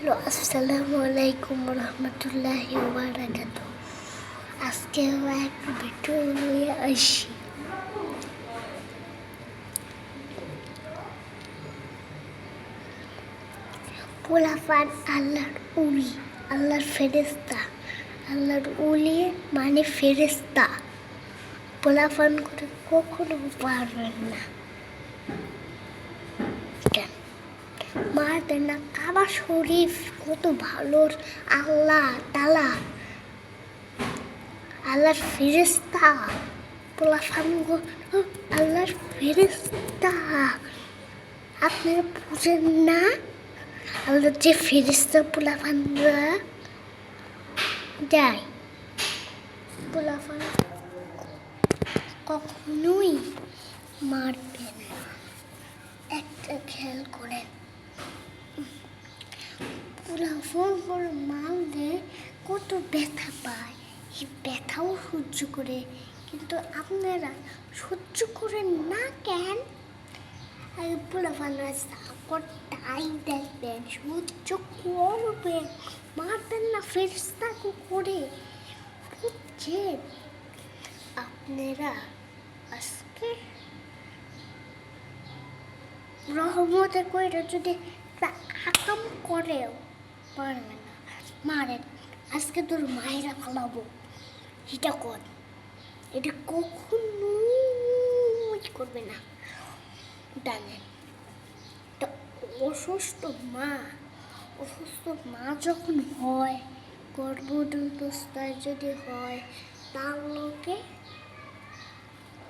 Hello, আসসালামু আলাইকুম রহমতুল্লাহি ওয়া বারাকাতুহু। আজকে একটা ভিডিও নিয়ে আসি। পোলাপান আল্লাহর উলি, আল্লাহর ফেরেশতা। আল্লাহর উলি মানে ফেরেশতা। পোলাপান করে কখনো পারবেন না। মারবেন না। কাবা শরীফ কত ভালো, আল্লাহ তাআলা, আল্লাহর ফেরেশতা। পোলাপান আল্লাহর ফেরেশতা। আপনারা বুঝেন না? আল্লাহর যে ফেরেশতা পোলাপানরা যায়, পোলাপান কখনোই মারবেন না। একটা খেয়াল করেন, পোলাপান করে মারলে কত ব্যথা পায়, এই ব্যথাও সহ্য করে। কিন্তু আপনারা সহ্য করেন না কেন? পোলাপানরা তাই দেখবেন, সহ্য করবেন, মারবেন না ফেরেশতা করে। বুঝছেন? আপনারা আজকে রহমতে কইরা যদি আকাম করেও পারবেন না, মারেন। আজকে তোর মায়েরা ফলাবো, এটা কর। এটা কখনোই করবে না। জানেন, অসুস্থ মা যখন হয়, গর্ভবস্থায় যদি হয়, তার লোকে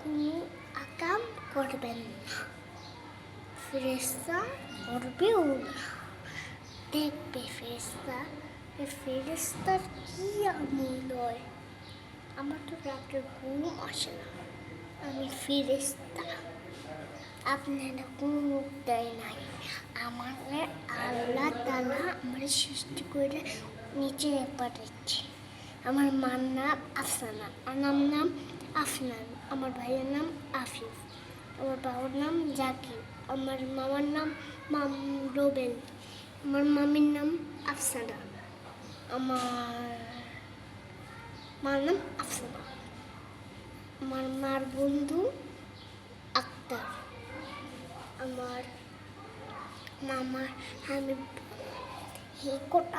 কোনো আকাম করবেন না, ফেরেশতা করবেও না। দেখবে ফেরেশতার কি আমল হয়। আমার তো রাত্রে ঘুম আসে না, আমি ফেরেশতা। আপনারা কোনো মুখ দেয় নাই। আমার আল্লাহ তাআলা আমার সৃষ্টি করে নিচে পাঠাচ্ছে। আমার মার নাম আফসানা, আমার নাম আফনান, আমার ভাইয়ের নাম আফিফ, আমার বাবার নাম জাকির, আমার মামার নাম রোবেল, আমার মামির নাম আফসানা, আমার মার নাম আফসানা, আমার মার বন্ধু আক্তার, আমার মামার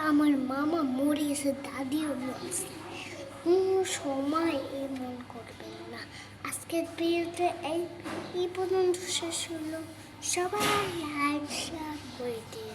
আমার মামা মরে গেছে, দাদিও মরেছে। সময় এমন করবেন না। আজকের ভিডিওটা এই পর্যন্ত শেষ হলো। সবাই লাইক শেয়ার করে দিন।